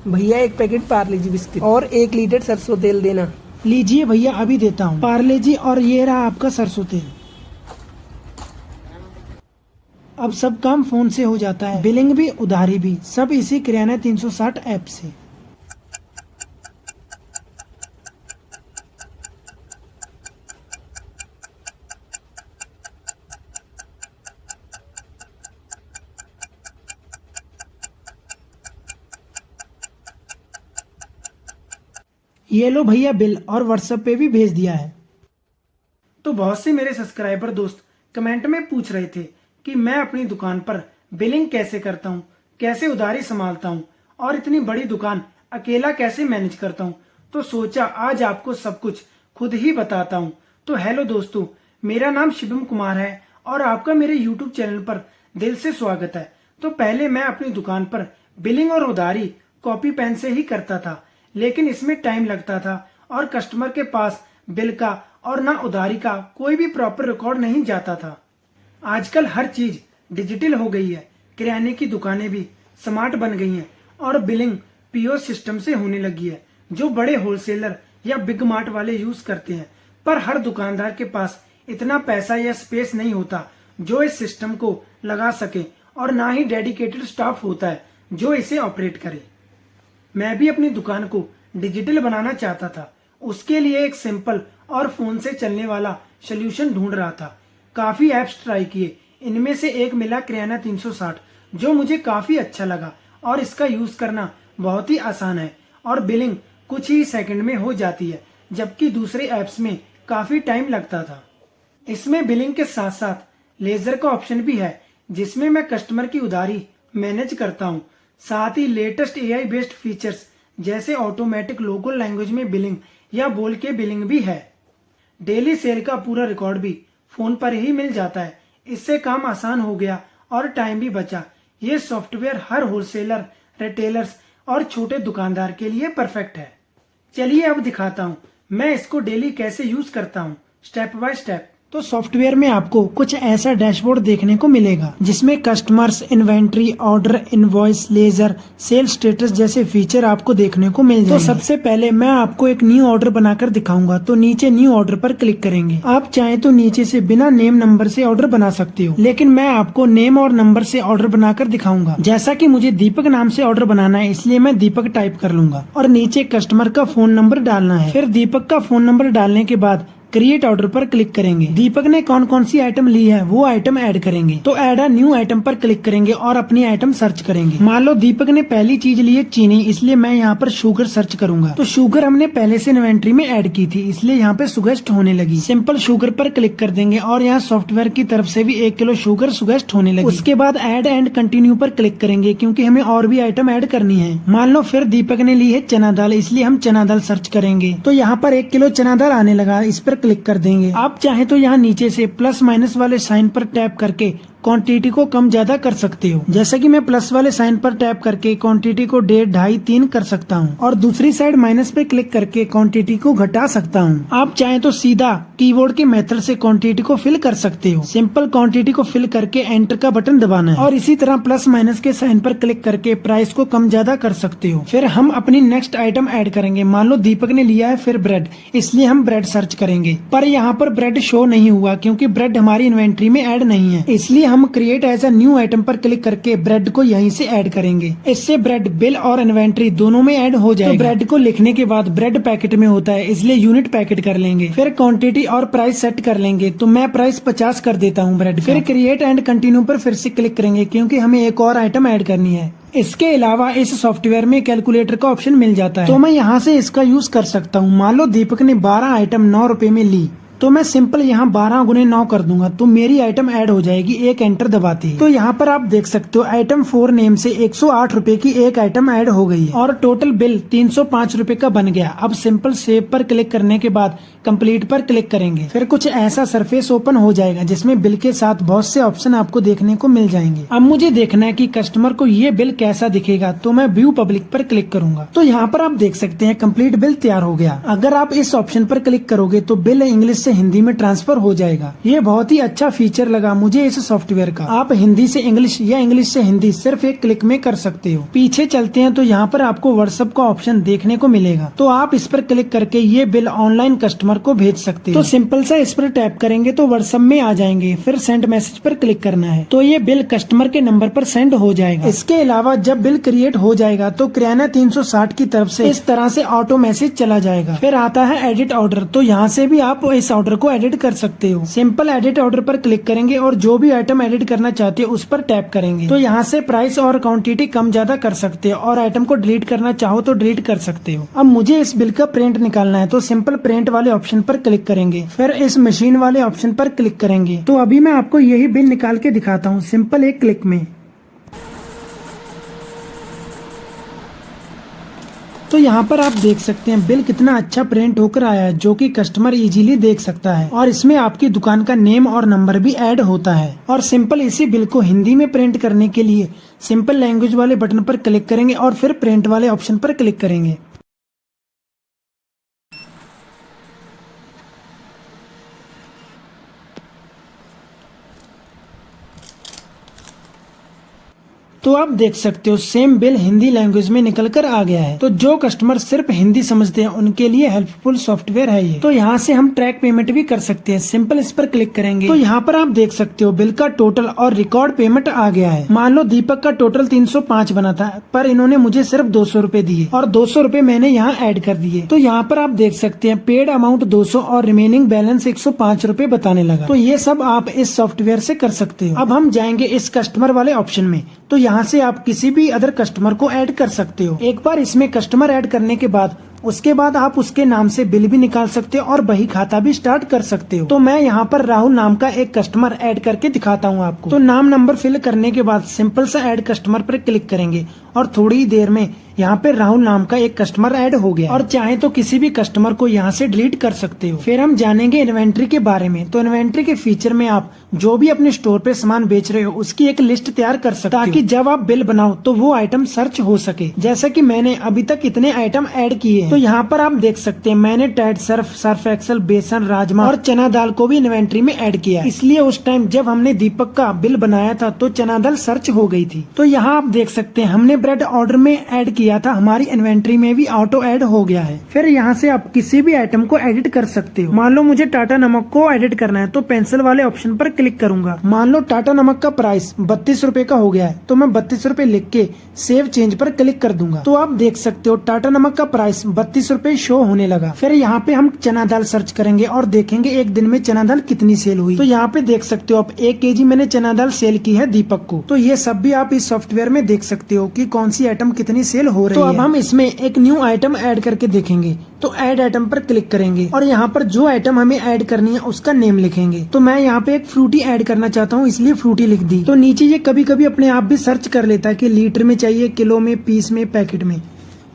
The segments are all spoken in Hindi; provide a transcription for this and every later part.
भैया 1 पैकेट पार्ले जी बिस्किट और 1 लीटर सरसों तेल देना। लीजिए भैया, अभी देता हूँ। पार्ले जी, और ये रहा आपका सरसों तेल। अब सब काम फोन से हो जाता है, बिलिंग भी उधारी भी, सब इसी किराना 360 ऐप से। ये लो भैया बिल, और व्हाट्सएप पे भी भेज दिया है। तो बहुत से मेरे सब्सक्राइबर दोस्त कमेंट में पूछ रहे थे कि मैं अपनी दुकान पर बिलिंग कैसे करता हूँ, कैसे उधारी संभालता हूँ और इतनी बड़ी दुकान अकेला कैसे मैनेज करता हूँ। तो सोचा आज आपको सब कुछ खुद ही बताता हूँ। तो हेलो दोस्तों, मेरा नाम शिवम कुमार है और आपका मेरे यूट्यूब चैनल पर दिल से स्वागत है। तो पहले मैं अपनी दुकान पर बिलिंग और उधारी कॉपी पेन से ही करता था, लेकिन इसमें टाइम लगता था और कस्टमर के पास बिल का और ना उधारी का कोई भी प्रॉपर रिकॉर्ड नहीं जाता था। आजकल हर चीज डिजिटल हो गई है, किराने की दुकानें भी स्मार्ट बन गई हैं और बिलिंग पीओएस सिस्टम से होने लगी है, जो बड़े होलसेलर या बिग मार्ट वाले यूज करते हैं। पर हर दुकानदार के पास इतना पैसा या स्पेस नहीं होता जो इस सिस्टम को लगा सके, और ना ही डेडिकेटेड स्टाफ होता है जो इसे ऑपरेट करे। मैं भी अपनी दुकान को डिजिटल बनाना चाहता था। उसके लिए एक सिंपल और फोन से चलने वाला सोल्यूशन ढूंढ रहा था। काफी ऐप्स ट्राई किए, इनमें से एक मिला किराना 360, जो मुझे काफी अच्छा लगा और इसका यूज करना बहुत ही आसान है और बिलिंग कुछ ही सेकंड में हो जाती है, जबकि दूसरे ऐप्स में काफी टाइम लगता था। इसमें बिलिंग के साथ साथ लेजर का ऑप्शन भी है, जिसमें मैं कस्टमर की उधारी मैनेज करता हूँ। साथ ही लेटेस्ट एआई बेस्ड फीचर्स जैसे ऑटोमेटिक लोकल लैंग्वेज में बिलिंग या बोल के बिलिंग भी है। डेली सेल का पूरा रिकॉर्ड भी फोन पर ही मिल जाता है। इससे काम आसान हो गया और टाइम भी बचा। ये सॉफ्टवेयर हर होलसेलर, रिटेलर्स और छोटे दुकानदार के लिए परफेक्ट है। चलिए अब दिखाता हूँ मैं इसको डेली कैसे यूज करता हूँ, स्टेप बाय स्टेप। तो सॉफ्टवेयर में आपको कुछ ऐसा डैशबोर्ड देखने को मिलेगा, जिसमें customers, inventory, order, invoice, ledger, sale status जैसे फीचर आपको देखने को मिल जाएंगे। तो सबसे पहले मैं आपको एक न्यू ऑर्डर बनाकर दिखाऊंगा। तो नीचे न्यू ऑर्डर पर क्लिक करेंगे। आप चाहें तो नीचे से बिना नेम नंबर से ऑर्डर बना सकते हो, लेकिन मैं आपको नेम और नंबर से ऑर्डर बनाकर दिखाऊंगा। जैसा की मुझे दीपक नाम से ऑर्डर बनाना है, इसलिए मैं दीपक टाइप कर लूंगा और नीचे कस्टमर का फोन नंबर डालना है। फिर दीपक का फोन नंबर डालने के बाद क्रिएट ऑर्डर पर क्लिक करेंगे। दीपक ने कौन कौन सी आइटम ली है वो आइटम ऐड करेंगे। तो ऐड अ न्यू आइटम पर क्लिक करेंगे और अपनी आइटम सर्च करेंगे। मान लो दीपक ने पहली चीज ली है चीनी, इसलिए मैं यहाँ पर शुगर सर्च करूंगा। तो शुगर हमने पहले से इन्वेंट्री में ऐड की थी, इसलिए यहाँ पे सुगेस्ट होने लगी। सिंपल शुगर पर क्लिक कर देंगे और यहाँ सॉफ्टवेयर की तरफ से भी 1 किलो शुगर सुगेस्ट होने लगी। उसके बाद ऐड एंड कंटिन्यू पर क्लिक करेंगे, क्योंकि हमें और भी आइटम ऐड करनी है। मान लो फिर दीपक ने ली है चना दाल, इसलिए हम चना दाल सर्च करेंगे। तो यहाँ पर 1 किलो चना दाल आने लगा, इस पर क्लिक कर देंगे। आप चाहे तो यहाँ नीचे से प्लस माइनस वाले साइन पर टैप करके क्वांटिटी को कम ज्यादा कर सकते हो। जैसे कि मैं प्लस वाले साइन पर टैप करके क्वांटिटी को 1.5, 2.5, 3 कर सकता हूँ और दूसरी साइड माइनस पे क्लिक करके क्वांटिटी को घटा सकता हूँ। आप चाहे तो सीधा कीबोर्ड के मेथड से क्वांटिटी को फिल कर सकते हो। सिंपल क्वांटिटी को फिल करके एंटर का बटन दबाना है और इसी तरह प्लस माइनस के साइन पर क्लिक करके प्राइस को कम ज्यादा कर सकते हो। फिर हम अपनी नेक्स्ट आइटम ऐड करेंगे। मान लो दीपक ने लिया है फिर ब्रेड, इसलिए हम ब्रेड सर्च करेंगे, पर यहाँ पर ब्रेड शो नहीं हुआ क्योंकि ब्रेड हमारी इन्वेंट्री में ऐड नहीं है। इसलिए हम create as a new item पर क्लिक करके ब्रेड को यहीं से ऐड करेंगे। इससे ब्रेड बिल और इन्वेंट्री दोनों में ऐड हो जाएगा। तो ब्रेड को लिखने के बाद ब्रेड पैकेट में होता है, इसलिए यूनिट पैकेट कर लेंगे। फिर क्वांटिटी और प्राइस सेट कर लेंगे। तो मैं प्राइस 50 कर देता हूँ ब्रेड। फिर क्रिएट एंड कंटिन्यू पर फिर से क्लिक करेंगे, क्योंकि हमें एक और आइटम ऐड करनी है। इसके अलावा इस सॉफ्टवेयर में कैलकुलेटर का ऑप्शन मिल जाता है, तो मैं यहाँ से इसका यूज कर सकता हूँ। मान लो दीपक ने 12 आइटम 9 रुपए में ली, तो मैं सिंपल यहाँ 12 गुने 9 कर दूंगा, तो मेरी आइटम ऐड हो जाएगी एक एंटर दबाते ही। तो यहाँ पर आप देख सकते हो आइटम 4 नेम से 108 रुपए की एक आइटम ऐड हो गई है और टोटल बिल 305 रुपए का बन गया। अब सिंपल सेव पर क्लिक करने के बाद कंप्लीट पर क्लिक करेंगे। फिर कुछ ऐसा सरफेस ओपन हो जाएगा, जिसमें बिल के साथ बहुत से ऑप्शन आपको देखने को मिल जाएंगे। अब मुझे देखना है कि कस्टमर को ये बिल कैसा दिखेगा, तो मैं व्यू पब्लिक पर क्लिक करूंगा। तो यहाँ पर आप देख सकते हैं कंप्लीट बिल तैयार हो गया। अगर आप इस ऑप्शन पर क्लिक करोगे तो बिल इंग्लिश से हिंदी में ट्रांसफर हो जाएगा। ये बहुत ही अच्छा फीचर लगा मुझे इस सॉफ्टवेयर का। आप हिंदी से इंग्लिश या इंग्लिश से हिंदी सिर्फ एक क्लिक में कर सकते हो। पीछे चलते हैं तो यहाँ पर आपको व्हाट्सएप का ऑप्शन देखने को मिलेगा, तो आप इस पर क्लिक करके ये बिल ऑनलाइन कस्टमर को भेज सकते हो। तो सिंपल सा इस पर टैप करेंगे तो व्हाट्सएप में आ जाएंगे, फिर सेंड मैसेज पर क्लिक करना है तो ये बिल कस्टमर के नंबर पर सेंड हो जाएगा। इसके अलावा जब बिल क्रिएट हो जाएगा तो किराना 360 की तरफ से इस तरह से ऑटो मैसेज चला जाएगा। फिर आता है एडिट ऑर्डर, तो यहाँ से भी आप इस ऑर्डर को एडिट कर सकते हो। सिंपल एडिट ऑर्डर पर क्लिक करेंगे और जो भी आइटम एडिट करना चाहते हो उस पर टैप करेंगे तो यहाँ से प्राइस और क्वांटिटी कम ज्यादा कर सकते हो और आइटम को डिलीट करना चाहो तो डिलीट कर सकते हो। अब मुझे इस बिल का प्रिंट निकालना है तो सिंपल प्रिंट वाले ऑप्शन पर क्लिक करेंगे, फिर इस मशीन वाले ऑप्शन पर क्लिक करेंगे। तो अभी मैं आपको यही बिल निकाल के दिखाता हूँ सिंपल एक क्लिक में। तो यहाँ पर आप देख सकते हैं बिल कितना अच्छा प्रिंट होकर आया है, जो कि कस्टमर इजीली देख सकता है और इसमें आपकी दुकान का नेम और नंबर भी ऐड होता है। और सिंपल इसी बिल को हिंदी में प्रिंट करने के लिए सिंपल लैंग्वेज वाले बटन पर क्लिक करेंगे और फिर प्रिंट वाले ऑप्शन पर क्लिक करेंगे। तो आप देख सकते हो सेम बिल हिंदी लैंग्वेज में निकल कर आ गया है। तो जो कस्टमर सिर्फ हिंदी समझते हैं उनके लिए हेल्पफुल सॉफ्टवेयर है ये। तो यहाँ से हम ट्रैक पेमेंट भी कर सकते हैं, सिंपल इस पर क्लिक करेंगे तो यहाँ पर आप देख सकते हो बिल का टोटल और रिकॉर्ड पेमेंट आ गया है। मान लो दीपक का टोटल 305 बना था पर इन्होंने मुझे सिर्फ 200 रूपए दिए और 200 रूपए मैंने यहाँ ऐड कर दिए। तो यहाँ पर आप देख सकते हैं पेड अमाउंट 200 और रिमेनिंग बैलेंस 105 रूपए बताने लगा। तो ये सब आप इस सॉफ्टवेयर से कर सकते हो। अब हम जाएंगे इस कस्टमर वाले ऑप्शन में, तो यहाँ से आप किसी भी अदर कस्टमर को ऐड कर सकते हो। एक बार इसमें कस्टमर ऐड करने के बाद उसके बाद आप उसके नाम से बिल भी निकाल सकते हो और बही खाता भी स्टार्ट कर सकते हो। तो मैं यहाँ पर राहुल नाम का एक कस्टमर ऐड करके दिखाता हूँ आपको। तो नाम नंबर फिल करने के बाद सिंपल सा ऐड कस्टमर पर क्लिक करेंगे और थोड़ी ही देर में यहाँ पे राहुल नाम का एक कस्टमर ऐड हो गया और चाहे तो किसी भी कस्टमर को यहाँ से डिलीट कर सकते हो। फिर हम जानेंगे इन्वेंट्री के बारे में। तो इन्वेंट्री के फीचर में आप जो भी अपने स्टोर पे सामान बेच रहे हो उसकी एक लिस्ट तैयार कर सकते हो ताकि जब आप बिल बनाओ तो वो आइटम सर्च हो सके। जैसा कि मैंने अभी तक इतने आइटम ऐड किए हैं। तो यहाँ पर आप देख सकते हैं मैंने टाइड सर्फ एक्सल, बेसन, राजमा और चना दाल को भी इन्वेंट्री में ऐड किया, इसलिए उस टाइम जब हमने दीपक का बिल बनाया था तो चना दाल सर्च हो गई थी। तो यहाँ आप देख सकते हैं हमने ब्रेड ऑर्डर में ऐड किया था, हमारी इन्वेंट्री में भी ऑटो ऐड हो गया है। फिर यहाँ से आप किसी भी आइटम को एडिट कर सकते हो। मान लो मुझे टाटा नमक को एडिट करना है तो पेंसिल वाले ऑप्शन पर क्लिक करूंगा। मान लो टाटा नमक का प्राइस 32 रूपए का हो गया है तो मैं 32 रूपए लिख के सेव चेंज पर क्लिक कर दूंगा। तो आप देख सकते हो टाटा नमक का प्राइस 32 रूपए शो होने लगा। फिर यहाँ पे हम चना दाल सर्च करेंगे और देखेंगे एक दिन में चना दाल कितनी सेल हुई। तो यहाँ पे देख सकते हो आप 1 kg मैंने चना दाल सेल की है दीपक को। तो ये सब भी आप इस सॉफ्टवेयर में देख सकते हो कि कौन सी आइटम कितनी सेल हो रही है। तो अब हम इसमें एक न्यू आइटम ऐड करके देखेंगे। तो ऐड आइटम पर क्लिक करेंगे और यहाँ पर जो आइटम हमें ऐड करनी है उसका नेम लिखेंगे। तो मैं यहाँ पे एक फ्रूटी ऐड करना चाहता हूँ इसलिए फ्रूटी लिख दी। तो नीचे ये कभी कभी अपने आप भी सर्च कर लेता है कि लीटर में चाहिए, किलो में, पीस में, पैकेट में।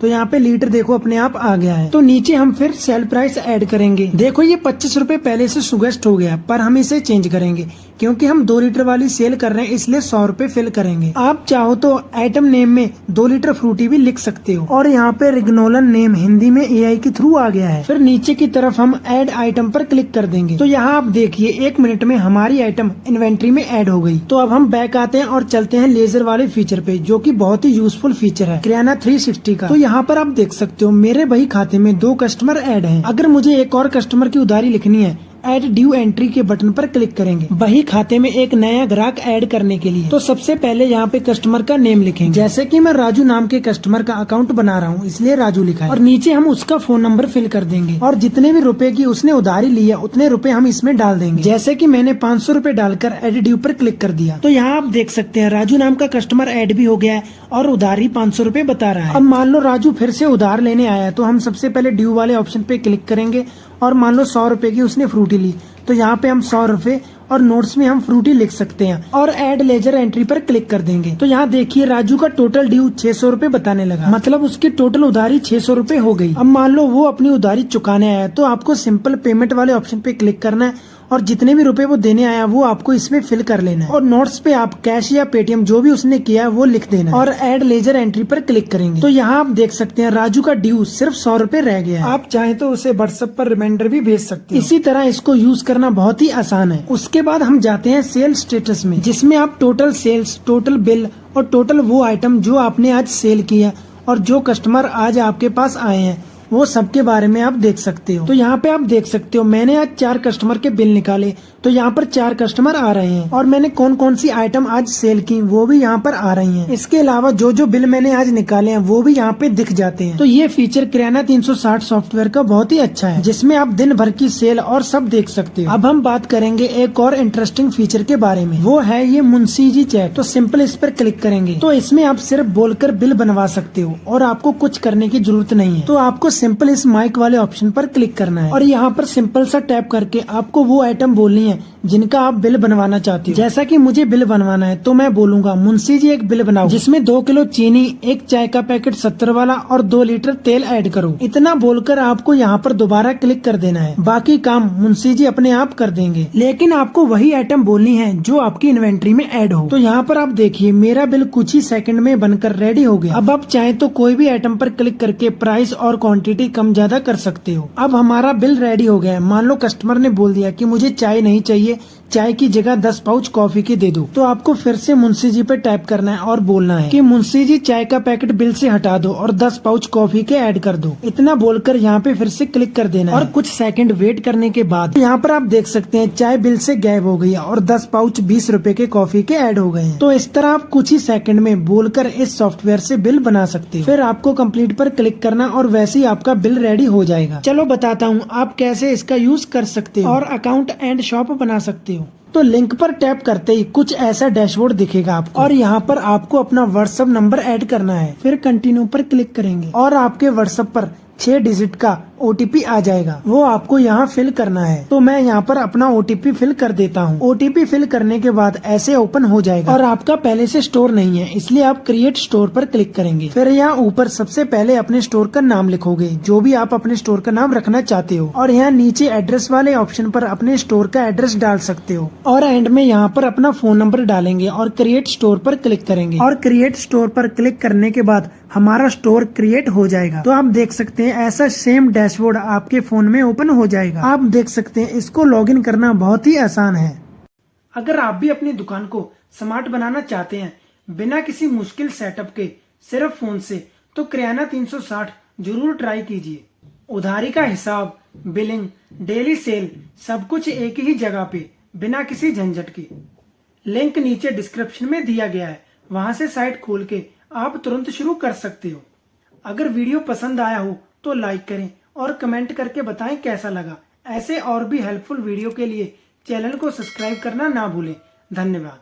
तो यहाँ पे लीटर देखो अपने आप आ गया है। तो नीचे हम फिर सेल प्राइस ऐड करेंगे। देखो ये 25 रूपए पहले से सुगेस्ट हो गया पर हम इसे चेंज करेंगे क्योंकि हम 2 लीटर वाली सेल कर रहे हैं इसलिए 100 रूपए फिल करेंगे। आप चाहो तो आइटम नेम में 2 लीटर फ्रूटी भी लिख सकते हो। और यहाँ पे रिग्नोलन नेम हिंदी में AI के थ्रू आ गया है। फिर नीचे की तरफ हम ऐड आइटम पर क्लिक कर देंगे। तो यहाँ आप देखिए 1 मिनट में हमारी आइटम इन्वेंट्री में ऐड हो गई। तो अब हम बैक आते हैं और चलते हैं लेजर वाले फीचर पे जो की बहुत ही यूजफुल फीचर है किराना 360 का। तो यहाँ पर आप देख सकते हो मेरे बही खाते में 2 कस्टमर ऐड हैं। अगर मुझे एक और कस्टमर की उधारी लिखनी है ऐड ड्यू एंट्री के बटन पर क्लिक करेंगे बही खाते में एक नया ग्राहक ऐड करने के लिए। तो सबसे पहले यहाँ पे कस्टमर का नेम लिखेंगे। जैसे कि मैं राजू नाम के कस्टमर का अकाउंट बना रहा हूँ इसलिए राजू लिखा है। और नीचे हम उसका फोन नंबर फिल कर देंगे और जितने भी रुपए की उसने उधारी ली है उतने रुपए हम इसमें डाल देंगे। जैसे कि मैंने 500 रूपए डालकर ऐड ड्यू पर क्लिक कर दिया। तो यहाँ आप देख सकते हैं राजू नाम का कस्टमर ऐड भी हो गया है और उधारी 500 रूपए बता रहा है। अब मान लो राजू फिर से उधार लेने आया तो हम सबसे पहले ड्यू वाले ऑप्शन पे क्लिक करेंगे और मान लो 100 रूपए की उसने फ्रूटी ली तो यहाँ पे हम 100 रूपए और नोट्स में हम फ्रूटी लिख सकते हैं और ऐड लेजर एंट्री पर क्लिक कर देंगे। तो यहाँ देखिए राजू का टोटल ड्यू 600 रूपए बताने लगा, मतलब उसकी टोटल उधारी 600 रूपए हो गई। अब मान लो वो अपनी उधारी चुकाने आया तो आपको सिंपल पेमेंट वाले ऑप्शन पे क्लिक करना है और जितने भी रुपए वो देने आया वो आपको इसमें फिल कर लेना है और नोट्स पे आप कैश या पेटीएम जो भी उसने किया है वो लिख देना है और ऐड लेजर एंट्री पर क्लिक करेंगे तो यहाँ आप देख सकते हैं राजू का ड्यू सिर्फ 100 रुपए रह गया है। आप चाहे तो उसे व्हाट्सएप पर रिमाइंडर भी भेज सकते हैं। इसी तरह इसको यूज करना बहुत ही आसान है। उसके बाद हम जाते हैं सेल स्टेटस में, जिसमें आप टोटल सेल्स, टोटल बिल और टोटल वो आइटम जो आपने आज सेल किया और जो कस्टमर आज आपके पास आए हैं वो सबके बारे में आप देख सकते हो। तो यहाँ पे आप देख सकते हो मैंने आज 4 कस्टमर के बिल निकाले तो यहाँ पर 4 कस्टमर आ रहे हैं और मैंने कौन कौन सी आइटम आज सेल की वो भी यहाँ पर आ रही हैं। इसके अलावा जो जो बिल मैंने आज निकाले हैं वो भी यहाँ पे दिख जाते हैं। तो ये फीचर किराना 360 सॉफ्टवेयर का बहुत ही अच्छा है, जिसमें आप दिन भर की सेल और सब देख सकते हो। अब हम बात करेंगे एक और इंटरेस्टिंग फीचर के बारे में, वो है ये मुंशी जी चैट। तो सिंपल इस पर क्लिक करेंगे तो इसमें आप सिर्फ बोलकर बिल बनवा सकते हो और आपको कुछ करने की जरूरत नहीं है। तो आपको सिंपल इस माइक वाले ऑप्शन पर क्लिक करना है और यहाँ पर सिंपल सा टैप करके आपको वो आइटम बोलनी है जिनका आप बिल बनवाना चाहते हो। जैसा कि मुझे बिल बनवाना है तो मैं बोलूंगा मुंशी जी एक बिल बनाओ जिसमें 2 किलो चीनी, 1 चाय का पैकेट 70 वाला और 2 लीटर तेल ऐड करो। इतना बोलकर आपको यहाँ पर दोबारा क्लिक कर देना है। बाकी काम मुंशी जी अपने आप कर देंगे, लेकिन आपको वही आइटम बोलनी है जो आपकी इन्वेंट्री में ऐड हो। तो यहाँ पर आप देखिए मेरा बिल कुछ ही सेकंड में बनकर रेडी हो गया। अब आप चाहे तो कोई भी आइटम पर क्लिक करके प्राइस और क्वांटिटी कम ज्यादा कर सकते हो। अब हमारा बिल रेडी हो गया है। मान लो कस्टमर ने बोल दिया कि मुझे चाय नहीं चाहिए, चाय की जगह 10 पाउच कॉफी के दे दो। तो आपको फिर से मुंशी जी पे टाइप करना है और बोलना है कि मुंशी जी चाय का पैकेट बिल से हटा दो और 10 पाउच कॉफी के ऐड कर दो। इतना बोलकर यहाँ पे फिर से क्लिक कर देना है और कुछ सेकंड वेट करने के बाद यहाँ पर आप देख सकते हैं चाय बिल से गायब हो गई और 10 पाउच 20 रुपए के कॉफी के ऐड हो गए हैं। तो इस तरह आप कुछ ही सेकंड में बोलकर इस सॉफ्टवेयर से बिल बना सकते हो। फिर आपको कंप्लीट पर क्लिक करना और वैसे ही आपका बिल रेडी हो जाएगा। चलो बताता हूँ आप कैसे इसका यूज कर सकते हो और अकाउंट एंड शॉप बना सकते हो। तो लिंक पर टैप करते ही कुछ ऐसा डैशबोर्ड दिखेगा आपको और यहाँ पर आपको अपना व्हाट्सएप नंबर ऐड करना है। फिर कंटिन्यू पर क्लिक करेंगे और आपके व्हाट्सएप पर 6 डिजिट का OTP आ जाएगा, वो आपको यहाँ फिल करना है। तो मैं यहाँ पर अपना OTP फिल कर देता हूँ। OTP फिल करने के बाद ऐसे ओपन हो जाएगा और आपका पहले से स्टोर नहीं है इसलिए आप क्रिएट स्टोर पर क्लिक करेंगे। फिर यहाँ ऊपर सबसे पहले अपने स्टोर का नाम लिखोगे, जो भी आप अपने स्टोर का नाम रखना चाहते हो और यहाँ नीचे एड्रेस वाले ऑप्शन पर अपने स्टोर का एड्रेस डाल सकते हो और एंड में यहाँ पर अपना फोन नंबर डालेंगे और क्रिएट स्टोर पर क्लिक करेंगे और क्रिएट स्टोर पर क्लिक करने के बाद हमारा स्टोर क्रिएट हो जाएगा। तो आप देख सकते हैं ऐसा सेम डैशबोर्ड आपके फोन में ओपन हो जाएगा। आप देख सकते हैं इसको लॉगिन करना बहुत ही आसान है। अगर आप भी अपनी दुकान को स्मार्ट बनाना चाहते हैं बिना किसी मुश्किल सेटअप के सिर्फ फोन से, तो किराना 360 जरूर ट्राई कीजिए। उधारी का हिसाब, बिलिंग, डेली सेल सब कुछ एक ही जगह पे बिना किसी झंझट के। लिंक नीचे डिस्क्रिप्शन में दिया गया है, वहां से साइट खोल के आप तुरंत शुरू कर सकते हो। अगर वीडियो पसंद आया हो तो लाइक करें और कमेंट करके बताएं कैसा लगा। ऐसे और भी हेल्पफुल वीडियो के लिए चैनल को सब्सक्राइब करना ना भूलें। धन्यवाद।